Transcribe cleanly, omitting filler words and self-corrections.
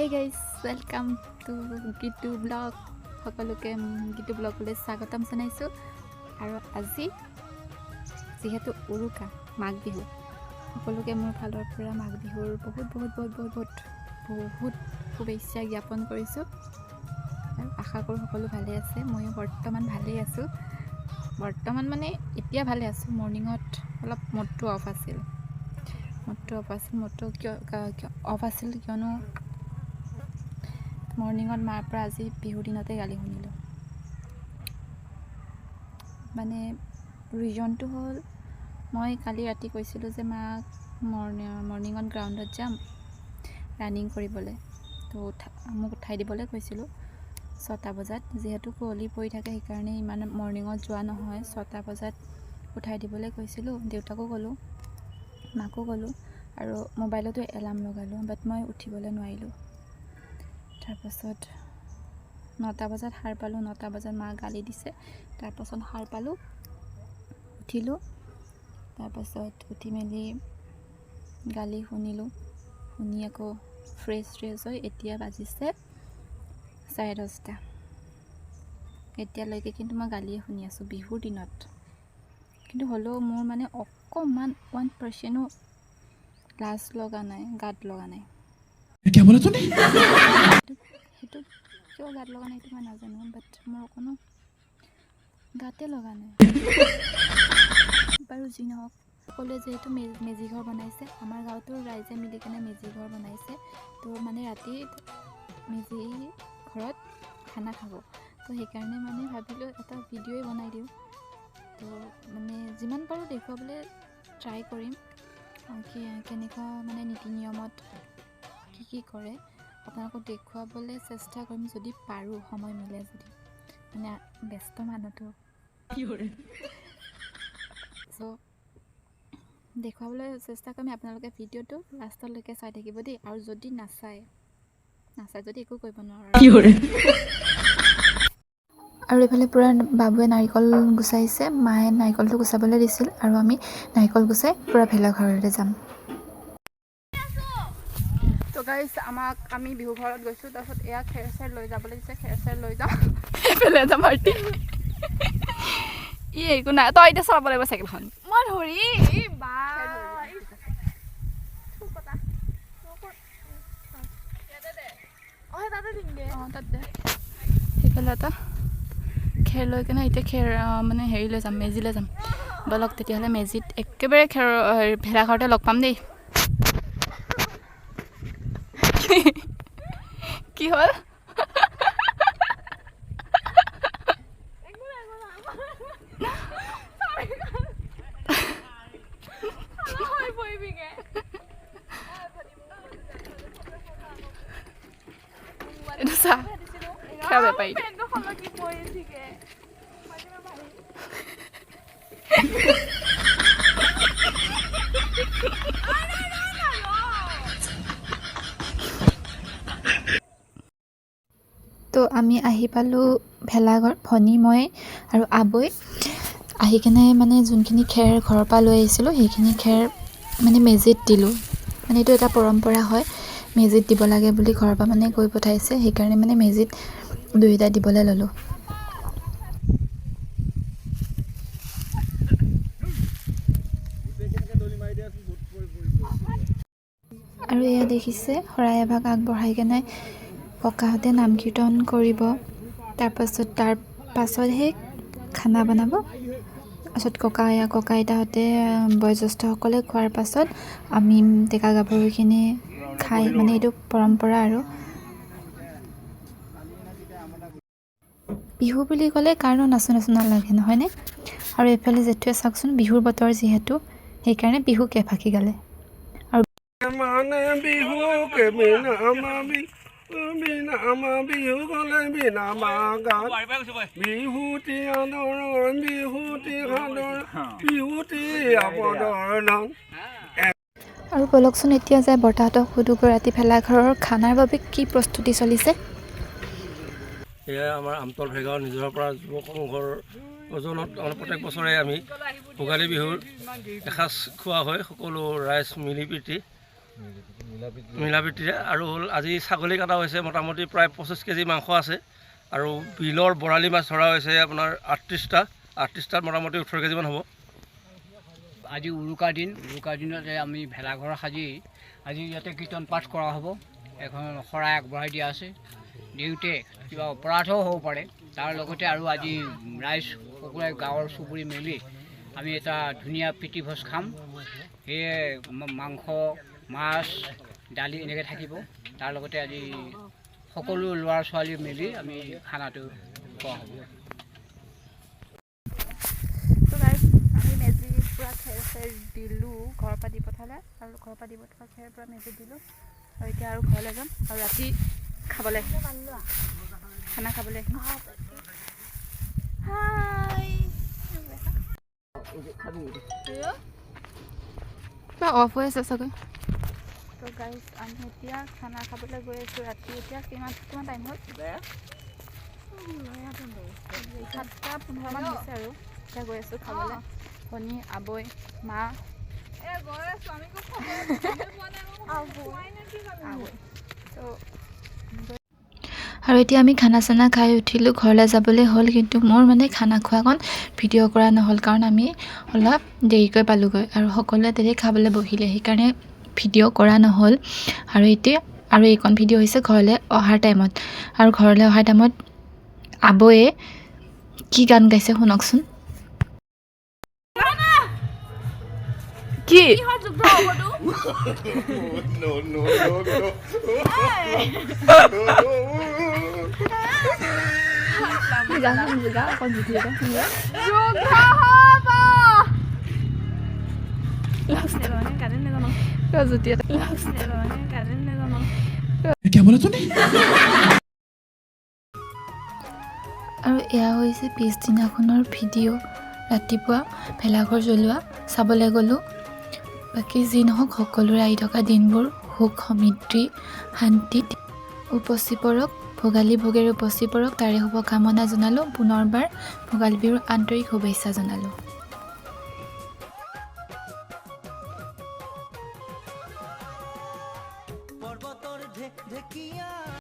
Hey guys, welcome to Gitu Blog. সকলোকে Gitu Blogলৈ স্বাগতম জনাইছো আৰু আজি যেহেতু উৰুকা মাঘ বিহু সকলোকে মোৰ ফালৰ পৰা মাঘ বিহুৰ বহুত শুভেচ্ছা জ্ঞাপন কৰিছো আৰু আশা কৰো সকলো ভালে আছে ময়ো বৰ্তমান ভালেই আছো বৰ্তমান মানে এতিয়া ভালে আছো মৰ্নিংত অলপ মোডটো অফ আছিল কিয়নো মৰ্নিংত মাৰ পৰা আজি বিহুৰ দিনতে গালি শুনিলোঁ মানে ৰিজনটো হ'ল মই কালি ৰাতি কৈছিলোঁ যে মাক মৰ্নিংত গ্ৰাউণ্ডত যাম ৰানিং কৰিবলৈ তো মোক উঠাই দিবলৈ কৈছিলোঁ 6টা বজাত যিহেতু কুঁৱলী পৰি থাকে সেইকাৰণে ইমান মৰ্নিংত যোৱা নহয় 6টা বজাত উঠাই দিবলৈ কৈছিলোঁ দেউতাকো ক'লোঁ মাকো ক'লোঁ আৰু মোবাইলতো এলাৰ্ম লগালোঁ বাট মই উঠিবলৈ নোৱাৰিলোঁ তাৰপাছত 9টা বজাত সাৰ পালোঁ 9টা বজাত মা গালি দিছে তাৰপাছত সাৰ পালোঁ উঠিলোঁ তাৰপাছত উঠি মেলি গালি শুনিলোঁ শুনি আকৌ ফ্ৰেছ হৈ এতিয়া বাজিছে 10:30 এতিয়ালৈকে কিন্তু মই গালিয়ে শুনি আছোঁ বিহুৰ দিনত কিন্তু হ'লেও মোৰ মানে অকণমান 1%ও লাজ লগা নাই গাত লগা নাই क्या बोला तूने সেইটো কিয় গাত লগা নাই সেইটো মই নাজানো বাট মোৰ অকণো গাতে লগা নাই বাৰু যি নহওক সকলোৱে যিহেতু মেজি ঘৰ বনাইছে আমাৰ গাঁৱতো ৰাইজে মিলি কেনে মেজি ঘৰ বনাইছে তো মানে ৰাতি মেজি ঘৰত খানা খাব তো সেইকাৰণে মানে ভাবিলোঁ এটা ভিডিঅ'ই বনাই দিওঁ তো মানে যিমান পাৰোঁ দেখুৱাবলৈ ট্ৰাই কৰিম কেনেকুৱা মানে নীতি নিয়মত কি কৰে আপোনালোকক দেখুৱাবলৈ চেষ্টা কৰিম যদি পাৰোঁ সময় মিলে যদি মানে ব্যস্ত মানুহটো চ' দেখুৱাবলৈ চেষ্টা কৰিম আপোনালোকে ভিডিঅ'টো লাষ্টলৈকে চাই থাকিব দেই আৰু যদি নাচায় যদি একো কৰিব নোৱাৰোঁ আৰু এইফালে পূৰা বাবুৱে নাৰিকল গুচাইছে মায়ে নাৰিকলটো গুচাবলৈ দিছিল আৰু আমি নাৰিকল গুচাই পূৰা ভেলাঘৰলৈ যাম তো গাইছ আমি বিহু ঘৰত গৈছোঁ তাৰপিছত এয়া খেৰ চেৰ লৈ যাবলৈ দিছে খেৰ চেৰ লৈ যাওঁ এইফালে যাম মাৰ্টি ই একো নাই তই এতিয়া চলাব লাগিব চাইকেলখন মই ধৰি সেইফালে এটা খেৰ লৈ কেনে এতিয়া খেৰ মানে হেৰিলৈ যাম মেজিলৈ যাম বলক তেতিয়াহ'লে মেজিত একেবাৰে ভেলাঘৰতে লগ পাম দেই কি হ'ল এইটো চা খেৰ বেপাৰী তো আমি আহি পালোঁ ভেলাঘৰ ভনী মই আৰু আবৈ আহি কেনে মানে যোনখিনি খেৰ ঘৰৰ পৰা লৈ আহিছিলোঁ সেইখিনি খেৰ মানে মেজিত দিলোঁ মানে এইটো এটা পৰম্পৰা হয় মেজিত দিব লাগে বুলি ঘৰৰ পৰা মানে কৈ পঠাইছে সেইকাৰণে মানে মেজিত দুয়োটা দিবলৈ ল'লোঁ আৰু এয়া দেখিছে শৰাই এভাগ আগবঢ়াই কেনে ককাহঁতে নাম কীৰ্তন কৰিব তাৰ পাছতহে খানা বনাব তাৰপাছত ককা আইতাহঁতে বয়োজ্যেষ্ঠসকলে খোৱাৰ পাছত আমি ডেকা গাভৰুখিনি খাই মানে এইটো পৰম্পৰা আৰু বিহু বুলি ক'লে কাৰণো নাচো নালাগে নহয়নে আৰু এইফালে জেঠুৱে চাওকচোন বিহুৰ বতৰ যিহেতু সেইকাৰণে বিহু কেফাকি গালে আৰু মানে বিহু কে বিহু গলে বিনা মাগাত বিহুতি আদৰ বিহুতি সাদৰ বিহুতি আপদৰ নাম আৰু বলকচোন এতিয়া যায় বৰ্তাহঁতক সুধো ৰাতি ভেলাঘৰৰ খানাৰ বাবে কি প্ৰস্তুতি চলিছে এয়া আমাৰ আমতল ভেগাঁৱৰ নিজৰ পৰা যুৱক সংঘৰ ওজনত প্ৰত্যেক বছৰে আমি ভোগালী বিহুৰ এসাঁজ খোৱা হয় সকলো ৰাইজ মিলি প্ৰীতি মিলাপ্ৰীতিৰে। আৰু হ'ল আজি ছাগলী কটা হৈছে, মোটামুটি প্ৰায় 25 কেজি মাংস আছে। আৰু বিলৰ বৰালি মাছ ধৰা হৈছে আপোনাৰ 38টাত মোটামুটি 18 কেজিমান হ'ব। আজি উৰুকাৰ দিনতে আমি ভেলাঘৰ সাজি আজি ইয়াতে কীৰ্তন পাঠ কৰা হ'ব। এখন শৰাই আগবঢ়াই দিয়া আছে। দিওঁতে কিবা অপৰাধও হ'ব পাৰে, তাৰ লগতে আৰু আজি ৰাইজ সকলোৱে গাঁৱৰ চুবুৰী মিলি আমি এটা ধুনীয়া প্ৰীতিভোজ খাম। সেয়ে মাংস, মাছ, দালি এনেকৈ থাকিব। তাৰ লগতে আজি সকলো ল'ৰা ছোৱালী মিলি আমি খানাটো খোৱা হ'ব। আমি মেজি পূৰা খেৰ দিলোঁ, ঘৰৰ পৰা দি পঠালে আৰু ঘৰৰ পৰা দি পঠোৱা খেৰ পূৰা মেজি দিলোঁ। আৰু এতিয়া আৰু ঘৰলৈ যাম আৰু ৰাতি খাবলৈ আহিম, খানা খাবলৈ আহিম। অফ হৈ আছে চাগৈ। তো গাইজ আমি এতিয়া খানা খাবলৈ গৈ আছোঁ ৰাতি। এতিয়া কিমান টাইম হ'ল? 7:15 হৈছে আৰু এতিয়া গৈ আছোঁ খাবলৈ। ভনী, আবৈ, মা আৰু এতিয়া আমি খানা চানা খাই উঠিলোঁ, ঘৰলৈ যাবলৈ হ'ল। কিন্তু মোৰ মানে খানা খোৱাকণ ভিডিঅ' কৰা নহ'ল, কাৰণ আমি অলপ দেৰিকৈ পালোঁগৈ আৰু সকলোৱে তেতিয়া খাবলৈ বহিলে, সেইকাৰণে ভিডিঅ' কৰা নহ'ল। আৰু এতিয়া এইকণ ভিডিঅ' হৈছে ঘৰলৈ অহাৰ টাইমত। আৰু ঘৰলৈ অহাৰ টাইমত আবৈয়ে কি গান গাইছে শুনকচোন। কি আৰু এয়া হৈছে পিছদিনাখনৰ ভিডিঅ'। ৰাতিপুৱা ভেলাঘৰ জ্বলোৱা চাবলৈ গ'লোঁ। বাকী যি নহওক সকলোৰে আহি থকা দিনবোৰ সুখ সমৃদ্ধি শান্তিত উপচি পৰক, ভোগালী ভোগেৰে উপচি পৰক, তাৰে শুভকামনা জনালোঁ। পুনৰবাৰ ভোগালী বিহুৰ আন্তৰিক শুভেচ্ছা জনালোঁ।